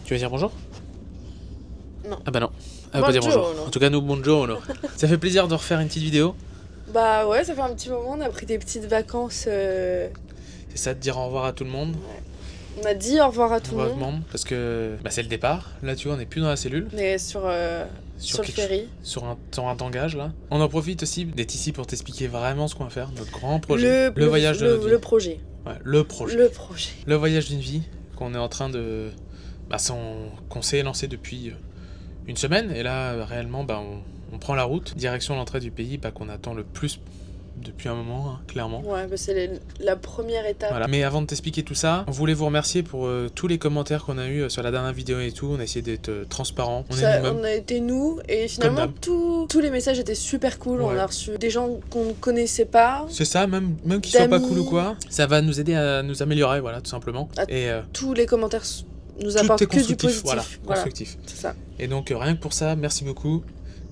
Tu vas dire bonjour? Non. Ah bah non, elle va pas dire bonjour. En tout cas, nous, bonjour. Ça fait plaisir de refaire une petite vidéo. Bah ouais, ça fait un petit moment, on a pris des petites vacances. C'est ça, de dire au revoir à tout le monde. Ouais. On a dit au revoir à tout le monde. Parce que bah, c'est le départ. Là, tu vois, on n'est plus dans la cellule. On est sur le ferry. Sur un tangage, là. On en profite aussi d'être ici pour t'expliquer vraiment ce qu'on va faire, notre grand projet. Le voyage de notre vie. Le projet. Ouais, le projet. Le projet. Le voyage d'une vie qu'on est en train de... Bah, qu'on s'est lancé depuis une semaine. Et là, réellement, bah, on prend la route, direction l'entrée du pays qu'on attend le plus depuis un moment, hein, clairement. Ouais, bah c'est la première étape. Voilà. Mais avant de t'expliquer tout ça, on voulait vous remercier pour tous les commentaires qu'on a eu sur la dernière vidéo et tout. On a essayé d'être transparent. On a été nous, et finalement tous les messages étaient super cool. Ouais. On a reçu des gens qu'on ne connaissait pas. C'est ça, même qu'ils soient pas cool ou quoi. Ça va nous aider à nous améliorer, voilà, tout simplement. Tous les commentaires nous apportent que du positif. Voilà, constructif. C'est ça. Et donc rien que pour ça, merci beaucoup.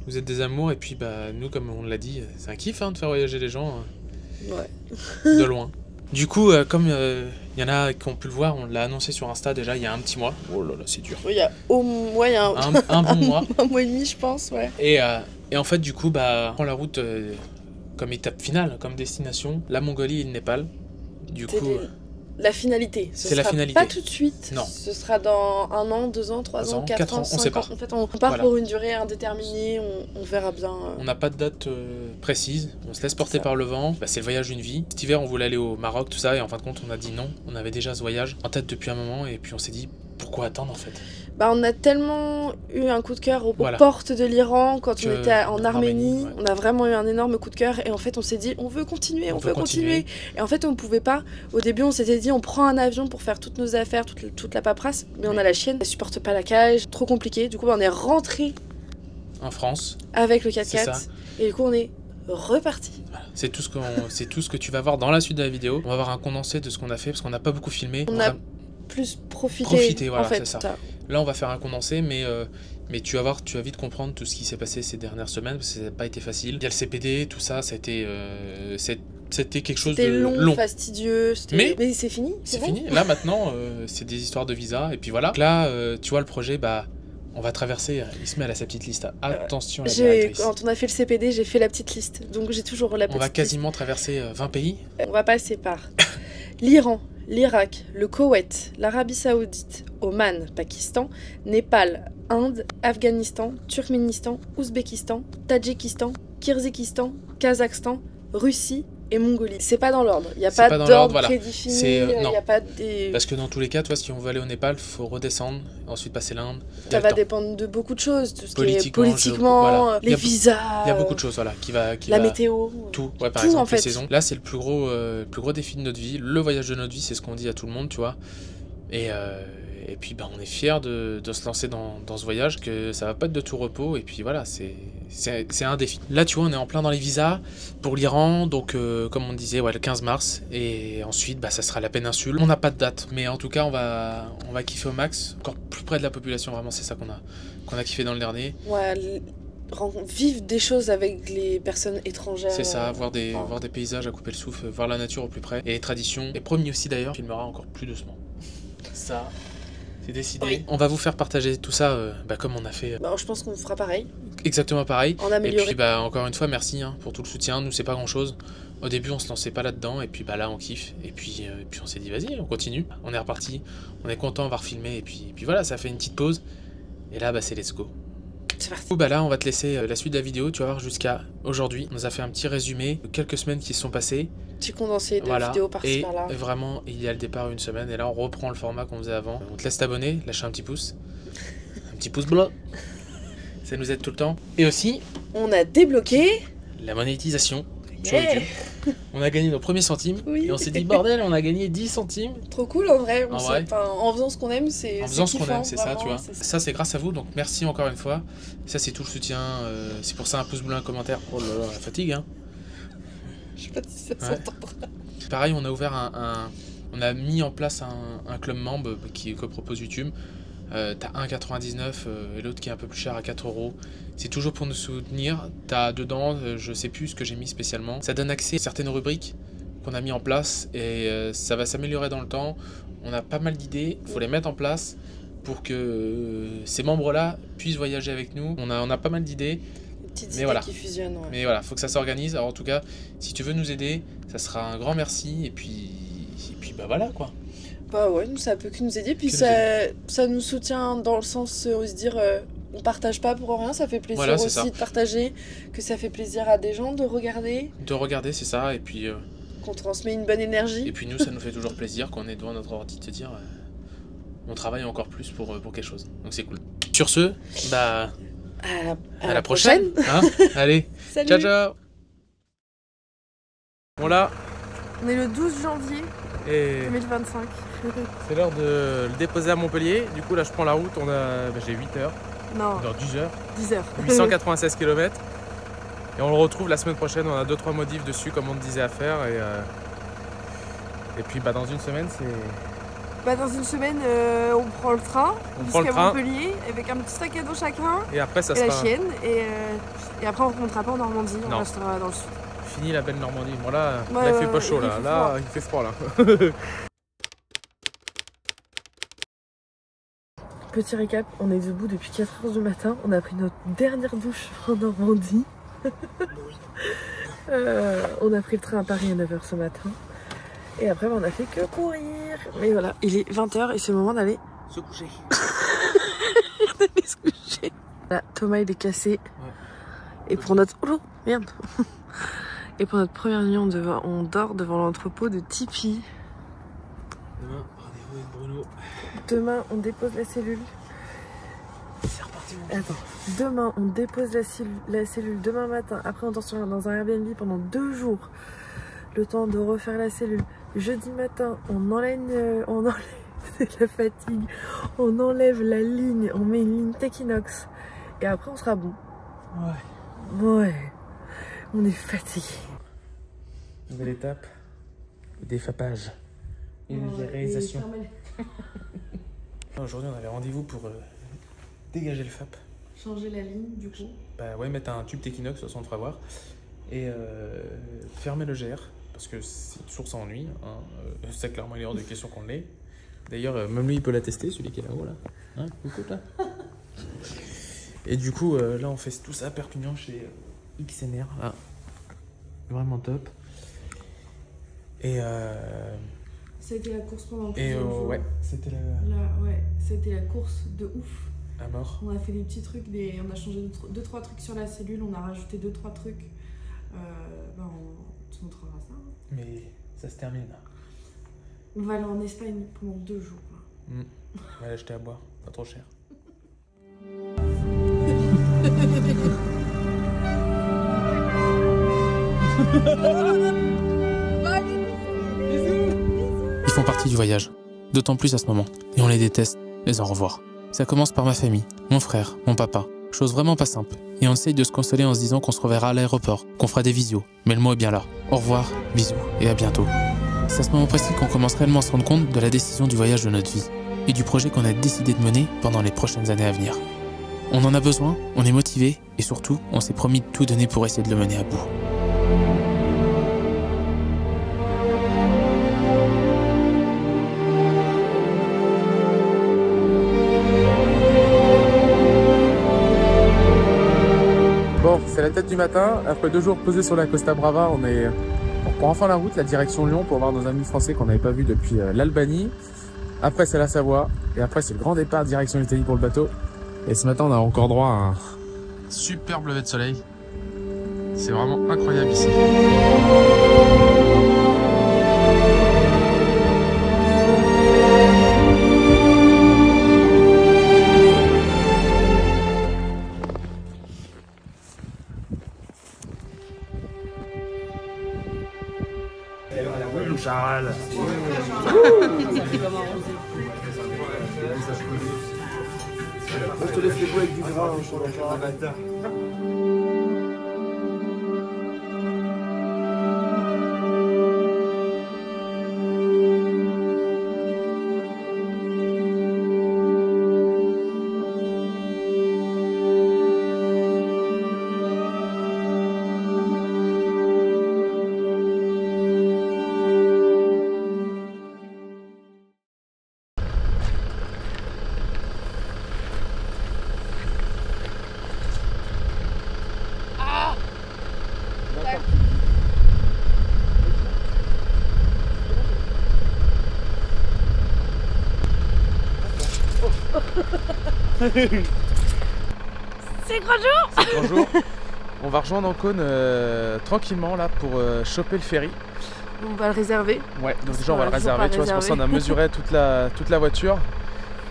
Vous êtes des amours, et puis bah nous, comme on l'a dit, c'est un kiff, hein, de faire voyager les gens de loin. Du coup, comme il y en a qui ont pu le voir, on l'a annoncé sur Insta déjà il y a un petit mois. Oh là là, c'est dur. Il y a un bon mois. Un mois et demi, je pense, ouais. Et en fait, du coup, bah, on prend la route comme étape finale, comme destination, la Mongolie et le Népal. Du coup... La finalité. C'est la finalité. Pas tout de suite. Non. Ce sera dans 1 an, 2 ans, 3 ans, 4 ans, 5 ans. En fait, on part pour une durée indéterminée. On verra bien. On n'a pas de date précise. On se laisse porter par le vent. Bah, c'est le voyage d'une vie. Cet hiver, on voulait aller au Maroc, tout ça. Et en fin de compte, on a dit non. On avait déjà ce voyage en tête depuis un moment. Et puis on s'est dit, pourquoi attendre en fait? Bah, on a tellement eu un coup de cœur aux portes de l'Iran quand on était en Arménie. Ouais. On a vraiment eu un énorme coup de cœur. Et en fait, on s'est dit, on veut continuer, on veut continuer. Et en fait, on pouvait pas. Au début, on s'était dit, on prend un avion pour faire toutes nos affaires, toute la paperasse. Mais on a la chienne, elle supporte pas la cage, trop compliqué. Du coup, on est rentré en France avec le 4x4. Et du coup, on est reparti. Voilà. C'est tout ce que tu vas voir dans la suite de la vidéo. On va avoir un condensé de ce qu'on a fait parce qu'on n'a pas beaucoup filmé. On a plus profité, voilà, en fait, c'est ça. Là, on va faire un condensé, mais tu vas voir, tu vas vite comprendre tout ce qui s'est passé ces dernières semaines, parce que ça n'a pas été facil. Il y a le CPD, tout ça, ça a été... C'était quelque chose de long, fastidieux, mais c'est fini. C'est fini. Là, maintenant, c'est des histoires de visa, et puis voilà. Donc là, tu vois, le projet, bah... On va traverser, Ismaël a sa petite liste. Attention, la directrice. Quand on a fait le CPD, j'ai fait la petite liste. Donc j'ai toujours la petite liste. On va quasiment traverser 20 pays. On va passer par l'Iran, l'Irak, le Koweït, l'Arabie Saoudite, Oman, Pakistan, Népal, Inde, Afghanistan, Turkménistan, Ouzbékistan, Tadjikistan, Kirghizistan, Kazakhstan, Russie et Mongolie. C'est pas dans l'ordre. Il n'y a pas d'ordre prédéfini. Il y a pas des... Parce que dans tous les cas, toi, si on veut aller au Népal, il faut redescendre, ensuite passer l'Inde. Ça va dépendre de beaucoup de choses. Tout ce qui est politiquement, les visas. Il y a beaucoup de choses, voilà. La météo. Tout. Ouais, par exemple, en fait. Les saisons. Là, c'est le plus gros défi de notre vie. Le voyage de notre vie, c'est ce qu'on dit à tout le monde, tu vois. Et puis bah, on est fiers de se lancer dans ce voyage, que ça va pas être de tout repos, et puis voilà, c'est un défi. Là tu vois, on est en plein dans les visas pour l'Iran, donc comme on disait, ouais, le 15 mars, et ensuite bah, ça sera la péninsule. On n'a pas de date, mais en tout cas on va kiffer au max, encore plus près de la population, vraiment c'est ça qu'on a kiffé dans le dernier. Ouais, vivre des choses avec les personnes étrangères. C'est ça, voir des paysages à couper le souffle, voir la nature au plus près, et les traditions. Et promis aussi d'ailleurs, on filmera encore plus doucement. Ça... C'est décidé. Oui. On va vous faire partager tout ça comme on a fait. Je pense qu'on fera pareil. Exactement pareil. En amélioré. Et puis encore une fois, merci pour tout le soutien. Nous, c'est pas grand chose. Au début, on se lançait pas là-dedans. Et puis là, on kiffe. Et puis on s'est dit, vas-y, on continue. On est reparti. On est content, on va refilmer. Et puis voilà, ça fait une petite pause. Et là, c'est let's go. C'est parti. Du coup, là, on va te laisser la suite de la vidéo. Tu vas voir jusqu'à aujourd'hui. On nous a fait un petit résumé de quelques semaines qui se sont passées. Petit condensé de vidéos par-ci par-là. Et vraiment, il y a le départ une semaine. Et là, on reprend le format qu'on faisait avant. On te laisse t'abonner, lâcher un petit pouce. Un petit pouce bleu. Ça nous aide tout le temps. Et aussi, on a débloqué la monétisation sur YouTube. On a gagné nos premiers centimes. Oui. Et on s'est dit, bordel, on a gagné 10 centimes. Trop cool en vrai. En faisant ce qu'on aime, c'est En faisant ce qu'on aime, c'est vraiment, ça, tu vois. Ça, c'est grâce à vous. Donc, merci encore une fois. Ça, c'est tout le soutien. C'est pour ça, un pouce bleu, un commentaire. Oh là là, la fatigue, hein. Je sais pas si ça s'entendra. Pareil, on a ouvert on a mis en place un club membre que propose YouTube. T'as 1,99 et l'autre qui est un peu plus cher à 4 €. C'est toujours pour nous soutenir. T'as dedans, je sais plus ce que j'ai mis spécialement. Ça donne accès à certaines rubriques qu'on a mis en place et ça va s'améliorer dans le temps. On a pas mal d'idées, faut les mettre en place. pour que ces membres-là puissent voyager avec nous. On a pas mal d'idées. Petites Mais idées voilà. qui fusionnent. Ouais. Mais voilà, faut que ça s'organise. Alors en tout cas, si tu veux nous aider, ça sera un grand merci. Et puis bah voilà quoi. Bah ouais, nous ça peut que nous aider. Puis ça nous soutient dans le sens où se dire on partage pas pour rien. Ça fait plaisir Voilà, c'est aussi ça. de partager, que ça fait plaisir à des gens de regarder. De regarder, c'est ça. Et puis, Qu'on transmet une bonne énergie. et puis nous, ça nous fait toujours plaisir qu'on est devant notre ordi de te dire on travaille encore plus pour quelque chose. Donc c'est cool. Sur ce, bah À la prochaine. Hein. Allez, Salut. ciao ciao. Bon là, On est le 12 janvier et 2025. c'est l'heure de le déposer à Montpellier. Du coup là je prends la route, j'ai 8 heures, Non, dans 10 heures, 10 heures. 896 km. Et on le retrouve la semaine prochaine, on a 2-3 modifs dessus comme on te disait à faire. Et puis bah, dans une semaine c'est... Bah, dans une semaine, on prend le train On prend le jusqu'à train. Montpellier avec un petit sac à dos chacun Et après ça et la sera chienne. Et après, on ne remontera pas en Normandie, on Non. restera dans le sud. fini la belle Normandie. Bon là, Ouais, là il ouais, fait pas ouais, chaud il là, fait là froid. il fait froid là. Petit récap, on est debout depuis 4h du matin. On a pris notre dernière douche en Normandie. On a pris le train à Paris à 9h ce matin. Et après, on a fait que courir. Mais voilà, il est 20h et c'est le moment d'aller Se coucher. d'aller se coucher. Là, Thomas, il est cassé. Et pour notre... Oh, merde. Et pour notre première nuit, on dort devant l'entrepôt de Tipeee. Demain, rendez-vous avec Bruno. Demain, on dépose la cellule. C'est reparti mon Attends, demain, on dépose la cellule demain matin. Après, on dort dans un Airbnb pendant 2 jours. Le temps de refaire la cellule. Jeudi matin, on enlève c'est la fatigue. On enlève la ligne, on met une ligne Techinox. Et après, on sera bon. Ouais. Ouais, on est fatigué. Nouvelle étape, le défapage et la réalisation. Aujourd'hui on avait rendez-vous pour dégager le FAP. Changer la ligne, du coup. Bah ouais, mettre un tube Techinox, de toute façon on le fera voir. Et fermer le GR, parce que c'est toujours ça ennui. Hein. C'est clairement il est hors de question qu'on l'ait. D'ailleurs, même lui il peut l'attester, celui qui est là-haut là. Hein, écoute là. Et du coup, là on fait tout ça à Perpignan chez XNR. Là. Vraiment top. Et C'était la course pendant Et plusieurs jours. ouais, c'était Ouais, c'était la course de ouf. à mort. On a fait des petits trucs, on a changé 2-3 trucs sur la cellule, on a rajouté 2-3 trucs. On te montrera ça. Mais ça se termine là. On va aller en Espagne pendant 2 jours. On va l'acheter à boire, pas trop cher. Ils font partie du voyage, d'autant plus à ce moment, et on les déteste, les au revoir. Ça commence par ma famille, mon frère, mon papa, chose vraiment pas simple, et on essaye de se consoler en se disant qu'on se reverra à l'aéroport, qu'on fera des visios, mais le mot est bien là. Au revoir, bisous, et à bientôt. C'est à ce moment précis qu'on commence réellement à se rendre compte de la décision du voyage de notre vie, et du projet qu'on a décidé de mener pendant les prochaines années à venir. On en a besoin, on est motivé, et surtout, on s'est promis de tout donner pour essayer de le mener à bout. Bon, c'est la tête du matin. Après 2 jours posés sur la Costa Brava, on reprend enfin la route, la direction Lyon, pour voir nos amis français qu'on n'avait pas vus depuis l'Albanie. Après, c'est la Savoie. Et après, c'est le grand départ direction l'Italie pour le bateau. Et ce matin, on a encore droit à un superbe lever de soleil. C'est vraiment incroyable ici. Charles. Je te laisse les bouts avec du gras, sur le bâtard. C'est grand jour. C'est grand jour. On va rejoindre Ancône tranquillement là pour choper le ferry. On va le réserver. Ouais, donc déjà on va le réserver. Tu vois, c'est pour ça qu'on a mesuré toute la voiture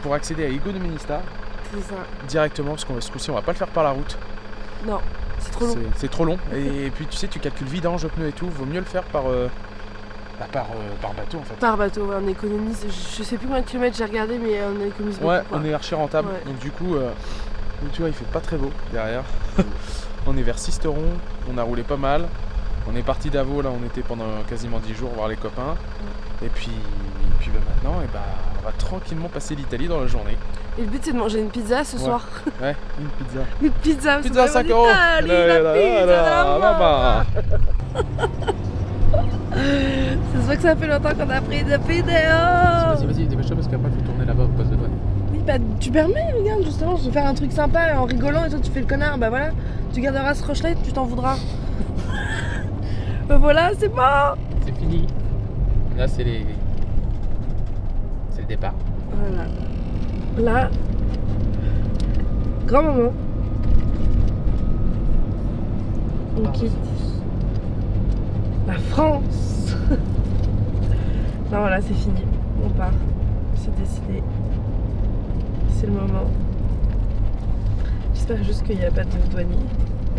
pour accéder à Igounouménista. C'est ça. Directement, parce que ce coup-ci on va pas le faire par la route. Non, c'est trop long. C'est trop long. Et puis tu sais, tu calcules vidange, pneus et tout. Vaut mieux le faire par bateau en fait. Par bateau, ouais, on économise. Je sais plus combien de kilomètres j'ai regardé, mais on économise beaucoup. Ouais, quoi. on est archi rentable. Ouais. Donc du coup, tu vois, il fait pas très beau derrière. On est vers Sisteron, on a roulé pas mal. On est parti d'Avaux, là on était pendant quasiment 10 jours voir les copains. Et puis maintenant, on va tranquillement passer l'Italie dans la journée. Et le but c'est de manger une pizza ce soir. Ouais, une pizza. Une pizza, Pizza 5 €. La pizza. C'est sûr que ça fait longtemps qu'on a pris de vidéos. Vas-y, dépêche-toi parce qu'après il faut tourner là-bas au poste de douane. Oui, bah tu permets, regarde, justement, je vais faire un truc sympa en rigolant et toi tu fais le connard, bah voilà, tu garderas ce rushlight, tu t'en voudras. Bah voilà, c'est bon. C'est fini. Là c'est le départ. Voilà. Là, grand moment. On quitte la France. Non, voilà, c'est fini. On part. C'est décidé. C'est le moment. J'espère juste qu'il n'y a pas de douanier.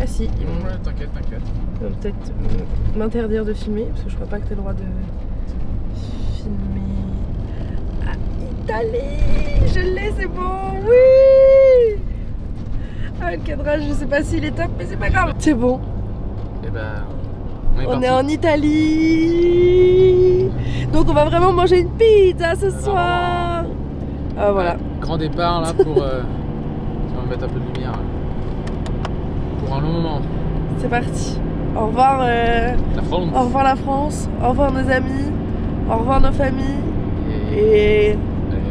Ah si, ils vont T'inquiète. ils vont peut-être m'interdire de filmer parce que je crois pas que tu as le droit de filmer. Ah, Italie, je l'ai, c'est bon, oui. Ah, le cadrage, je sais pas s'il est top, mais c'est pas grave. C'est bon. Et On est en Italie. Donc on va vraiment manger une pizza ce soir. Ah voilà. Ouais, grand départ là pour. On va mettre un peu de lumière. Pour un long moment. C'est parti. Au revoir La France. au revoir la France. Au revoir nos amis. Au revoir nos familles. Et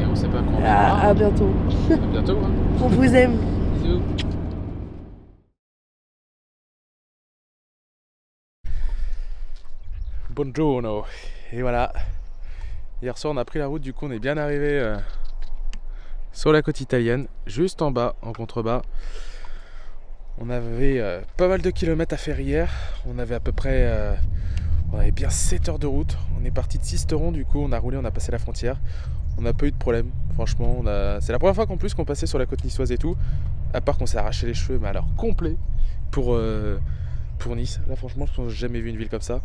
on sait pas quand on à bientôt. À bientôt. Hein. On vous aime. Bisous. Buongiorno. Et voilà. Hier soir on a pris la route, du coup on est bien arrivé sur la côte italienne, juste en bas, en contrebas. On avait pas mal de kilomètres à faire hier. On avait à peu près on avait bien 7 heures de route. On est parti de Sisteron, du coup on a roulé, on a passé la frontière. On n'a pas eu de problème, franchement. C'est la première fois qu'en plus qu'on passait sur la côte niçoise et tout. À part qu'on s'est arraché les cheveux, mais alors complet pour Nice. Là franchement je pense que j'ai jamais vu une ville comme ça.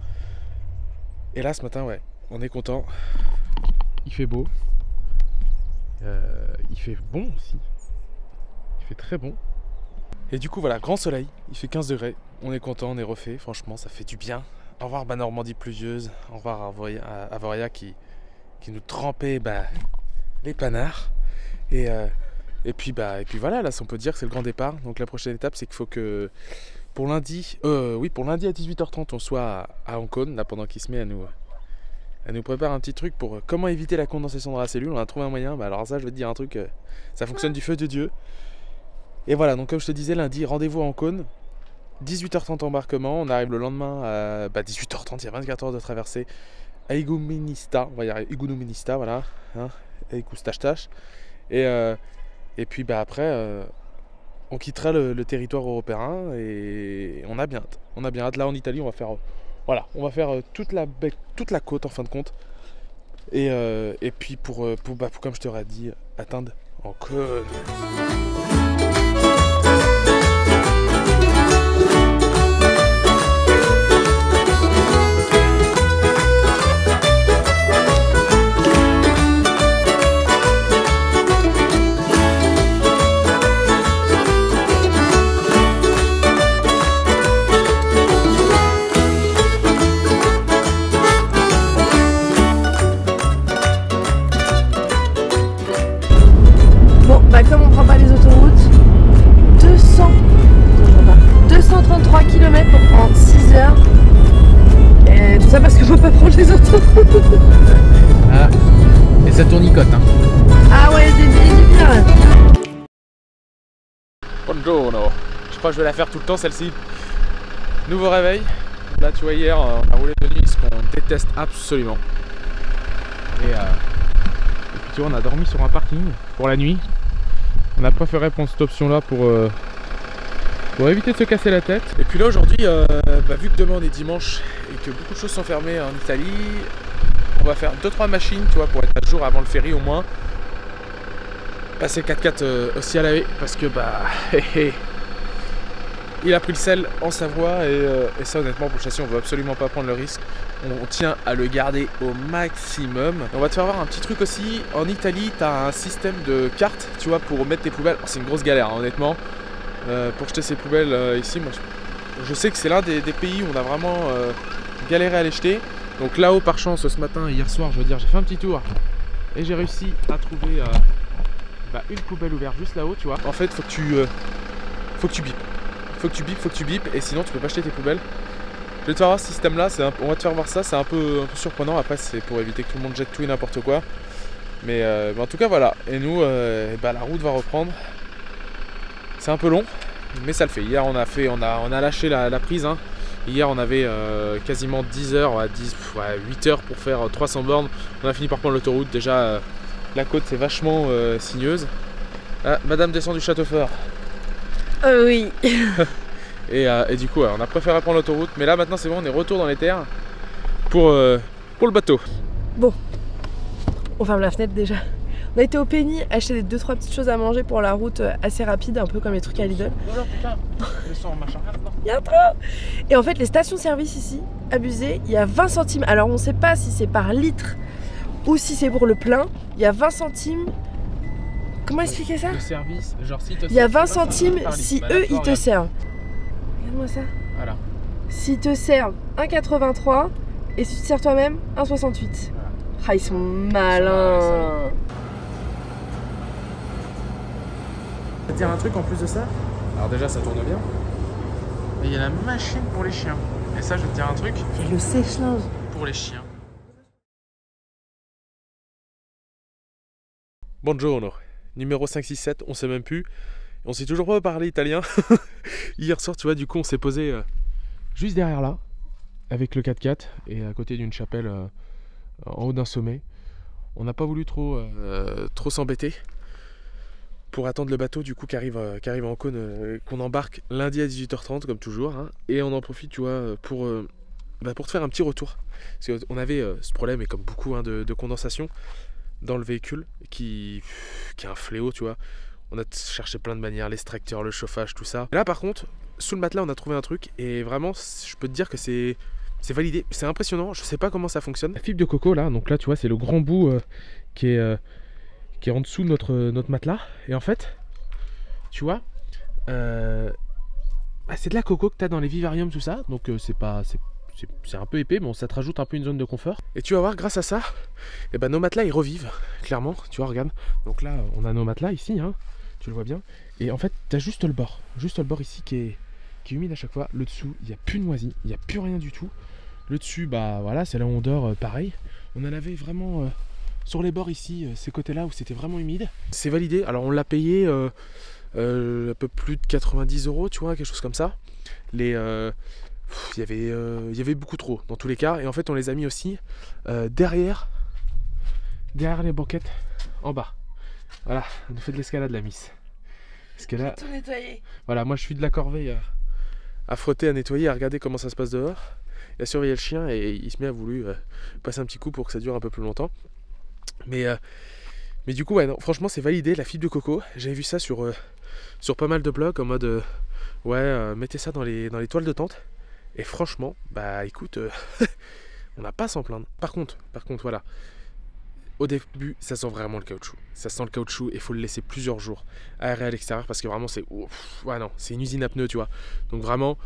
Et là ce matin ouais, on est content. Il fait beau. Il fait bon aussi. Il fait très bon. Et du coup voilà, grand soleil, il fait 15 degrés. On est content, on est refait, franchement ça fait du bien. Au revoir Normandie pluvieuse. Au revoir Avoria qui nous trempait les panards. Et puis voilà, là on peut dire que c'est le grand départ. Donc la prochaine étape c'est qu'il faut que pour lundi à 18h30 on soit à Ancône, là pendant qu'il se met à nous prépare un petit truc pour comment éviter la condensation dans la cellule. On a trouvé un moyen, alors ça je vais te dire un truc, ça fonctionne du feu de Dieu. Et voilà, donc comme je te disais, lundi rendez-vous à Ancône, 18h30 embarquement, on arrive le lendemain à 18h30, il y a 24 heures de traversée à Igounouménista, on va y arriver, Igounouménista, voilà, hein, Igoustache. Et puis après on quittera le territoire européen et on a bien hâte. Là en Italie on va faire toute la côte en fin de compte et puis pour comme je t'aurais dit atteindre Ancône. Comme on prend pas les autoroutes, 233 km pour prendre 6 heures. Et tout ça parce qu'on peut pas prendre les autoroutes. Ah, et ça tournicote hein. Ah ouais, c'est bien. Buongiorno. Je crois que je vais la faire tout le temps celle-ci. Nouveau réveil. Là tu vois hier on a roulé de nuit, ce qu'on déteste absolument. Et puis tu vois on a dormi sur un parking pour la nuit. On a préféré prendre cette option là pour éviter de se casser la tête. Et puis là aujourd'hui, vu que demain on est dimanche et que beaucoup de choses sont fermées en Italie, on va faire 2-3 machines, tu vois, pour être à jour avant le ferry au moins. Passer 4x4 aussi à laver parce que il a pris le sel en Savoie et ça honnêtement pour le châssis on veut absolument pas prendre le risque. On tient à le garder au maximum. On va te faire voir un petit truc aussi. En Italie, tu as un système de carte, tu vois, pour mettre tes poubelles. C'est une grosse galère, hein, honnêtement. Pour jeter ces poubelles ici, moi, je sais que c'est l'un des pays où on a vraiment galéré à les jeter. Donc là-haut, par chance, ce matin, hier soir, je veux dire, j'ai fait un petit tour et j'ai réussi à trouver une poubelle ouverte juste là-haut, tu vois. En fait, faut que tu bipes. Faut que tu bipes et sinon tu peux pas jeter tes poubelles. Je vais te faire voir ce système là, on va te faire voir ça, c'est un peu surprenant. Après c'est pour éviter que tout le monde jette tout et n'importe quoi. Mais en tout cas voilà. Et nous la route va reprendre. C'est un peu long, mais ça le fait. Hier on a lâché la prise. Hein. Hier on avait quasiment 10 heures, 8 heures pour faire 300 bornes. On a fini par prendre l'autoroute. Déjà la côte c'est vachement sinueuse. Ah, madame descend du château fort. Oui. et du coup on a préféré prendre l'autoroute. Mais là maintenant c'est bon, on est retour dans les terres pour le bateau. Bon, on ferme la fenêtre déjà. On a été au Penny acheter 2-3 petites choses à manger pour la route assez rapide, un peu comme les trucs à Lidl. Oh putain, le sang marche en rêve, non ? Il y a trop. Et en fait les stations-service ici, abusées, il y a 20 centimes. Alors on sait pas si c'est par litre ou si c'est pour le plein. Il y a 20 centimes. Comment expliquer ça ? Le service, genre si te il y a 20 centimes si eux ils te servent. Regarde-moi ça. Voilà. S'ils te servent 1,83 et si tu te sers toi-même 1,68. Voilà. Ah, ils sont malins. Je vais te dire un truc en plus de ça. Alors déjà ça tourne bien. Et il y a la machine pour les chiens. Et ça je vais te dire un truc. Il y a le sèche-linge pour les chiens. Buongiorno. Numéro 567, on sait même plus. On sait toujours pas parler italien. Hier soir, tu vois, du coup, on s'est posé juste derrière là, avec le 4x4 et à côté d'une chapelle en haut d'un sommet. On n'a pas voulu trop s'embêter pour attendre le bateau du coup qui arrive en cône, qu'on embarque lundi à 18h30 comme toujours. Hein, et on en profite, tu vois, pour te faire un petit retour. Parce qu'on avait ce problème, et comme beaucoup de condensation dans le véhicule qui est un fléau, tu vois. On a cherché plein de manières, l'extracteur, le chauffage, tout ça. Et là par contre, sous le matelas on a trouvé un truc et vraiment je peux te dire que c'est validé, c'est impressionnant, je sais pas comment ça fonctionne. La fibre de coco là, donc là tu vois c'est le grand bout qui est en dessous de notre matelas. Et en fait, tu vois, c'est de la coco que tu as dans les vivariums, tout ça. Donc c'est un peu épais, mais ça te rajoute un peu une zone de confort. Et tu vas voir, grâce à ça, nos matelas ils revivent, clairement. Tu vois, regarde. Donc là, on a nos matelas ici, hein, tu le vois bien. Et en fait, tu as juste le bord ici qui est humide à chaque fois. Le dessous, il n'y a plus de moisi, il n'y a plus rien du tout. Le dessus, voilà, c'est là où on dort, pareil. On en avait vraiment sur les bords ici, ces côtés-là où c'était vraiment humide. C'est validé. Alors on l'a payé un peu plus de 90 €, tu vois, quelque chose comme ça. Il y avait beaucoup trop dans tous les cas. Et en fait on les a mis aussi derrière les banquettes en bas. Voilà, on nous fait de l'escalade la miss. Parce que là, tout nettoyer. Voilà, moi je suis de la corvée à frotter, à nettoyer, à regarder comment ça se passe dehors, et à surveiller le chien. Et il se met à voulu passer un petit coup pour que ça dure un peu plus longtemps. Mais du coup, ouais, non, franchement c'est validé, la fibre de coco. J'avais vu ça sur pas mal de blogs en mode mettez ça dans les toiles de tente. Et franchement, écoute, on n'a pas à s'en plaindre. Par contre, voilà. Au début, ça sent vraiment le caoutchouc. Ça sent le caoutchouc et il faut le laisser plusieurs jours aéré à l'extérieur parce que vraiment c'est c'est une usine à pneus, tu vois. Donc vraiment,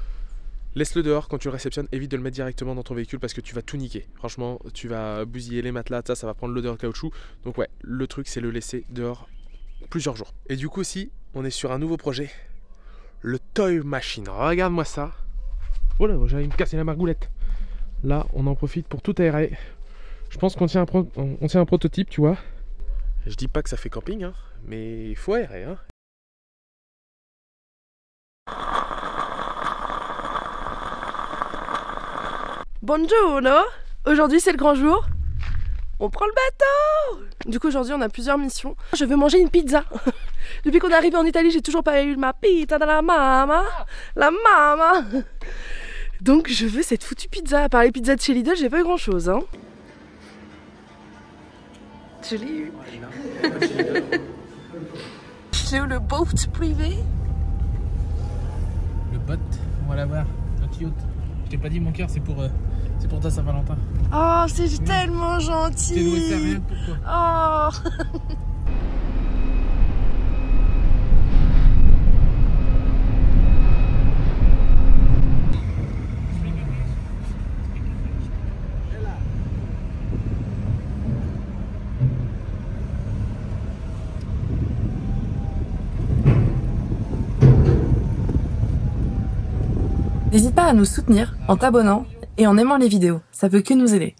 laisse-le dehors quand tu le réceptionnes. Évite de le mettre directement dans ton véhicule parce que tu vas tout niquer. Franchement, tu vas bousiller les matelas, ça va prendre l'odeur de caoutchouc. Donc ouais, le truc c'est le laisser dehors plusieurs jours. Et du coup aussi, on est sur un nouveau projet, le Toy Machine. Regarde-moi ça. Oh là, j'allais me casser la margoulette. Là, on en profite pour tout aérer. Je pense qu'on tient un prototype, tu vois. Je dis pas que ça fait camping, hein, mais il faut aérer, hein. Buongiorno. Aujourd'hui c'est le grand jour. On prend le bateau. Du coup aujourd'hui on a plusieurs missions. Je veux manger une pizza. Depuis qu'on est arrivé en Italie j'ai toujours pas eu ma pizza de la mama. La mama. Donc je veux cette foutue pizza. À part les pizzas de chez Lidl j'ai pas eu grand chose hein. Je l'ai eu. J'ai eu le boat privé. Le bot, on va l'avoir, notre yacht. Je t'ai pas dit mon cœur, c'est pour ta Saint-Valentin. Oh, c'est tellement gentil. T'es doué, c'est rien pour toi. Oh. N'hésite pas à nous soutenir en t'abonnant et en aimant les vidéos, ça peut que nous aider.